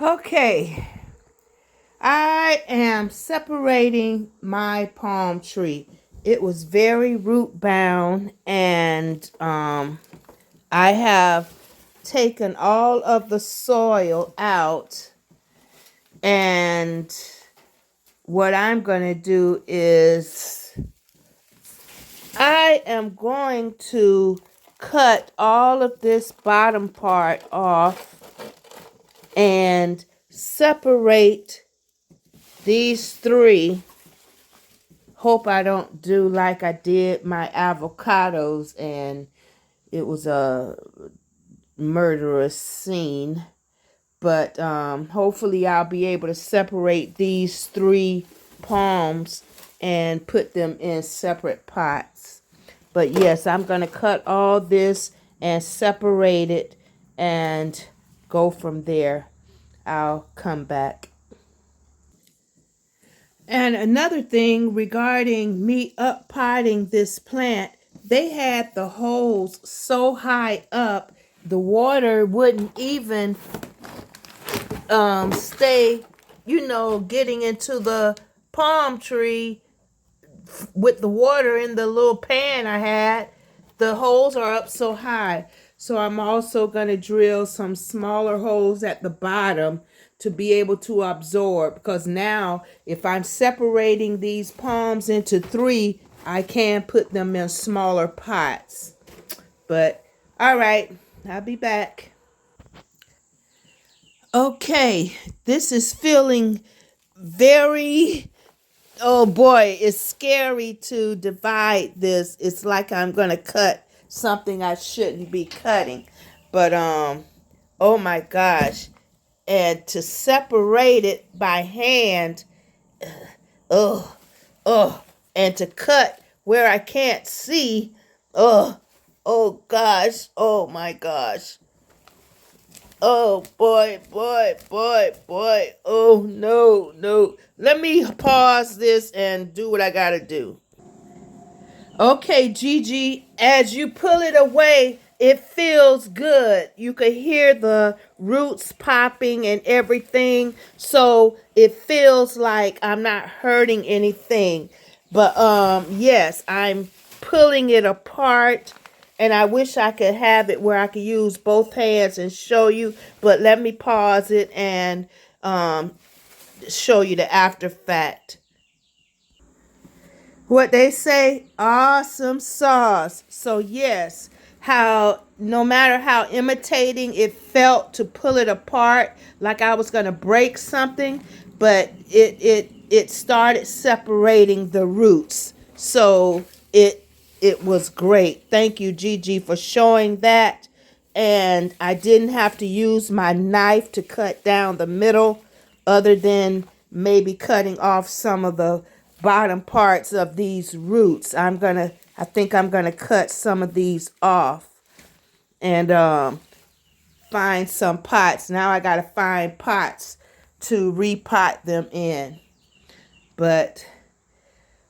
Okay, I am separating my palm tree. It was very root bound, and I have taken all of the soil out. And what I'm going to do is I am going to cut all of this bottom part off and separate these three. Hope I don't do like I did my avocados and it was a murderous scene. But hopefully I'll be able to separate these three palms and put them in separate pots. But yes, I'm going to cut all this and separate it and go from there. I'll come back. And another thing regarding me up potting this plant, they had the holes so high up, the water wouldn't even stay, getting into the palm tree with the water in the little pan I had. The holes are up so high. So I'm also going to drill some smaller holes at the bottom to be able to absorb, because now if I'm separating these palms into three, I can put them in smaller pots. But all right, I'll be back. Okay, this is feeling very, oh boy, it's scary to divide this. It's like I'm going to cut something I shouldn't be cutting. But oh my gosh. And to separate it by hand, oh, and to cut where I can't see, oh gosh, oh my gosh. Oh boy, boy. Oh no. Let me pause this and do what I gotta do. Okay, Gigi, as you pull it away, it feels good. You can hear the roots popping and everything. So it feels like I'm not hurting anything. But yes, I'm pulling it apart. And I wish I could have it where I could use both hands and show you. But let me pause it and show you the after fact. What they say, awesome sauce. So yes, how no matter how imitating it felt to pull it apart, like I was gonna break something, but it started separating the roots. So it was great. Thank you, Gigi, for showing that. And I didn't have to use my knife to cut down the middle, other than maybe cutting off some of the bottom parts of these roots. I think I'm gonna cut some of these off and find some pots. Now I gotta find pots to repot them in. But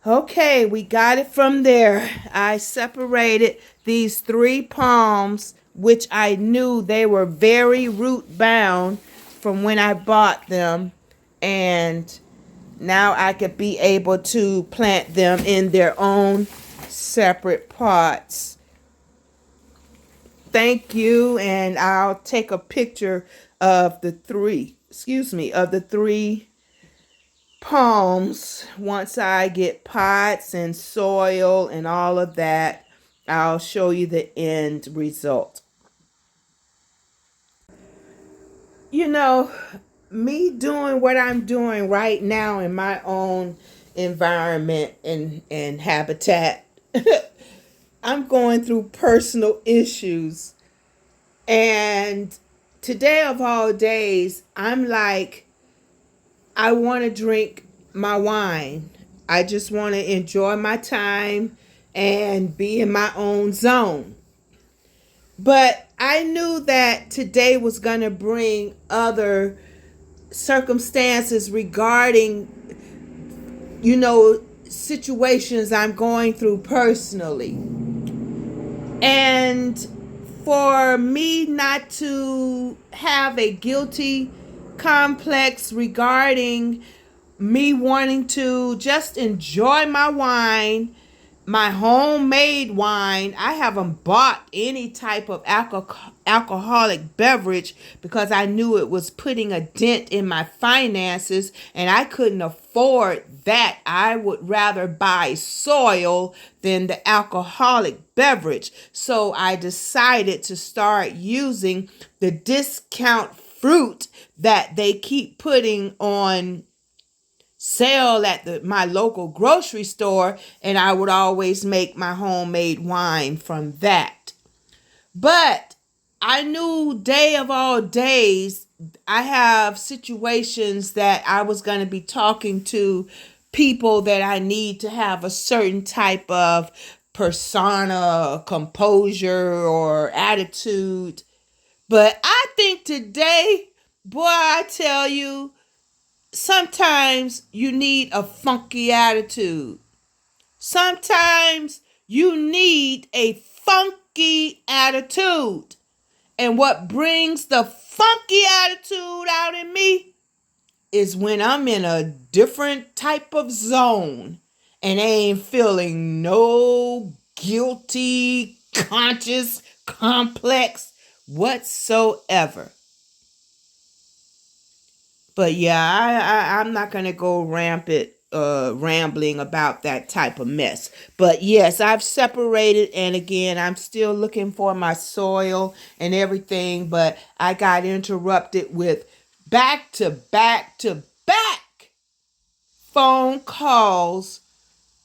okay, we got it from there. I separated these three palms, which I knew they were very root bound from when I bought them, and now I could be able to plant them in their own separate pots. Thank you, and I'll take a picture of the three palms. Once I get pots and soil and all of that, I'll show you the end result. You know, me doing what I'm doing right now in my own environment and habitat, I'm going through personal issues. And today of all days, I'm like, I want to drink my wine. I just want to enjoy my time and be in my own zone. But I knew that today was going to bring other circumstances regarding, situations I'm going through personally. And for me not to have a guilty complex regarding me wanting to just enjoy my wine, my homemade wine. I haven't bought any type of alcoholic beverage because I knew it was putting a dent in my finances and I couldn't afford that. I would rather buy soil than the alcoholic beverage. So I decided to start using the discount fruit that they keep putting on sale at my local grocery store, and I would always make my homemade wine from that. But I knew day of all days, I have situations that I was going to be talking to people that I need to have a certain type of persona, composure, or attitude. But I think today, boy, I tell you, sometimes you need a funky attitude. Sometimes you need a funky attitude. And what brings the funky attitude out in me is when I'm in a different type of zone and I ain't feeling no guilty, conscious, complex whatsoever. But yeah, I'm not gonna go rambling about that type of mess. But yes, I've separated, and again, I'm still looking for my soil and everything. But I got interrupted with back to back to back phone calls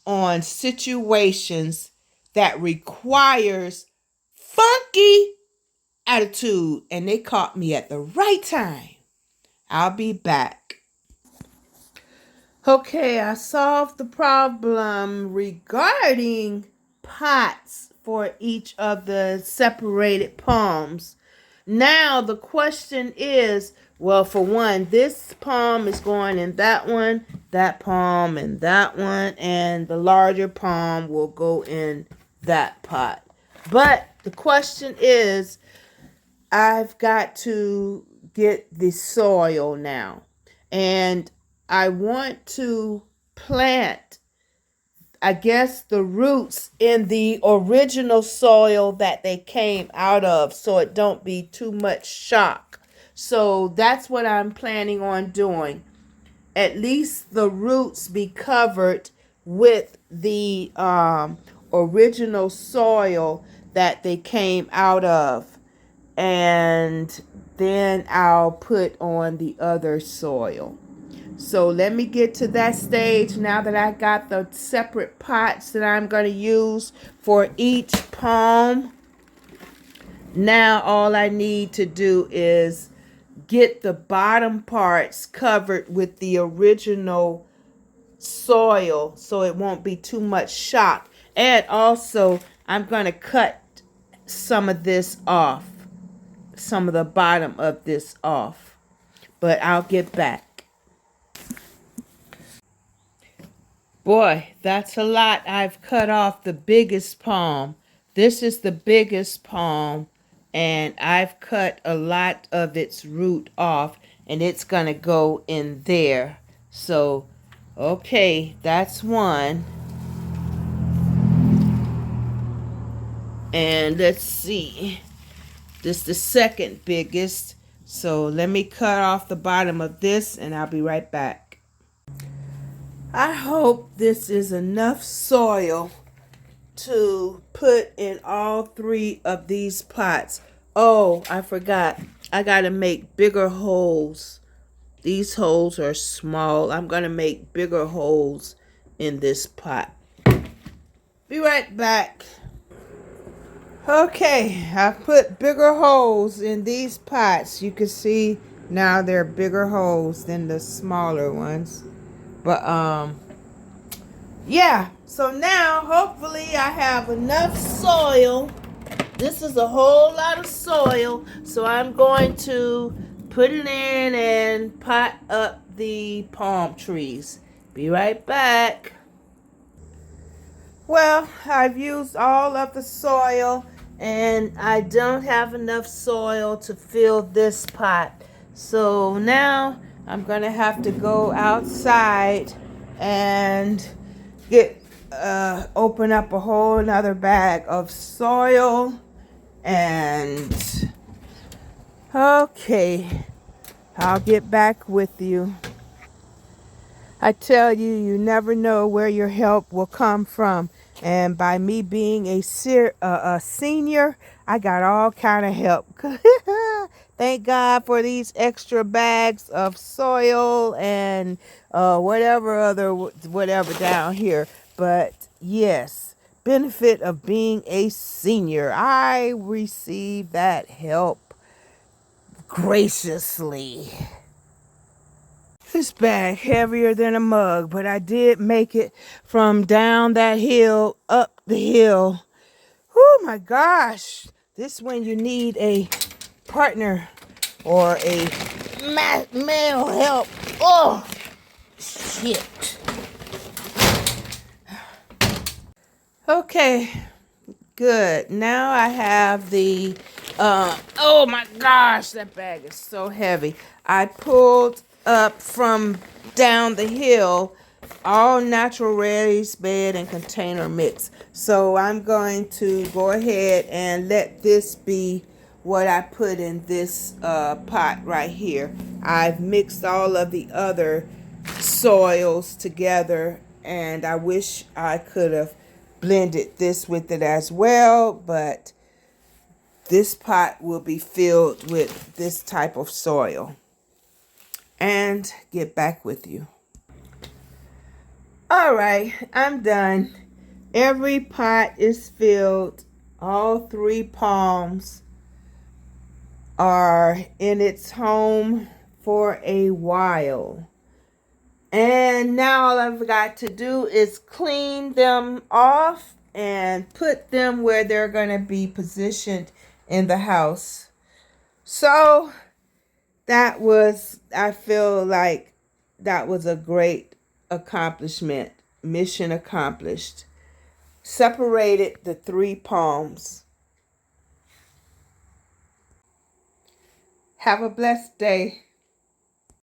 on situations that requires funky attitude, and they caught me at the right time. I'll be back. Okay, I solved the problem regarding pots for each of the separated palms. Now the question is, well, for one, this palm is going in that one, that palm in that one, and the larger palm will go in that pot. But the question is, I've got to get the soil now. And I want to plant, I guess, the roots in the original soil that they came out of so it don't be too much shock. So that's what I'm planning on doing. At least the roots be covered with the original soil that they came out of. And then I'll put on the other soil. So let me get to that stage now that I got the separate pots that I'm going to use for each palm. Now all I need to do is get the bottom parts covered with the original soil so it won't be too much shock. And also I'm going to cut some of this off. Some of the bottom of this off, but I'll get back. Boy, that's a lot. I've cut off the biggest palm. This is the biggest palm, and I've cut a lot of its root off, and it's gonna go in there. So okay, that's one. And let's see, this is the second biggest. So let me cut off the bottom of this and I'll be right back. I hope this is enough soil to put in all three of these pots. Oh, I forgot. I got to make bigger holes. These holes are small. I'm going to make bigger holes in this pot. Be right back. Okay, I put bigger holes in these pots. You can see now they're bigger holes than the smaller ones. But yeah, so now hopefully I have enough soil. This is a whole lot of soil, so I'm going to put it in and pot up the palm trees. Be right back. Well, I've used all of the soil and I don't have enough soil to fill this pot. So now I'm going to have to go outside and open up a whole another bag of soil. And okay, I'll get back with you. I tell you, you never know where your help will come from. And by me being a senior, I got all kind of help. Thank God for these extra bags of soil and whatever down here. But yes, benefit of being a senior. I receive that help graciously. This bag heavier than a mug, but I did make it from down that hill up the hill. Oh my gosh. This when you need a partner or a male help. Oh, shit. Okay, good. Now I have the, oh my gosh, that bag is so heavy. I pulled up from down the hill all natural raised bed and container mix. So I'm going to go ahead and let this be what I put in this pot right here. I've mixed all of the other soils together, and I wish I could have blended this with it as well, but this pot will be filled with this type of soil. And get back with you. All right, I'm done. Every pot is filled. All 3 palms are in its home for a while. And now all I've got to do is clean them off and put them where they're going to be positioned in the house. So I feel like that was a great accomplishment. Mission accomplished. Separated the 3 palms. Have a blessed day.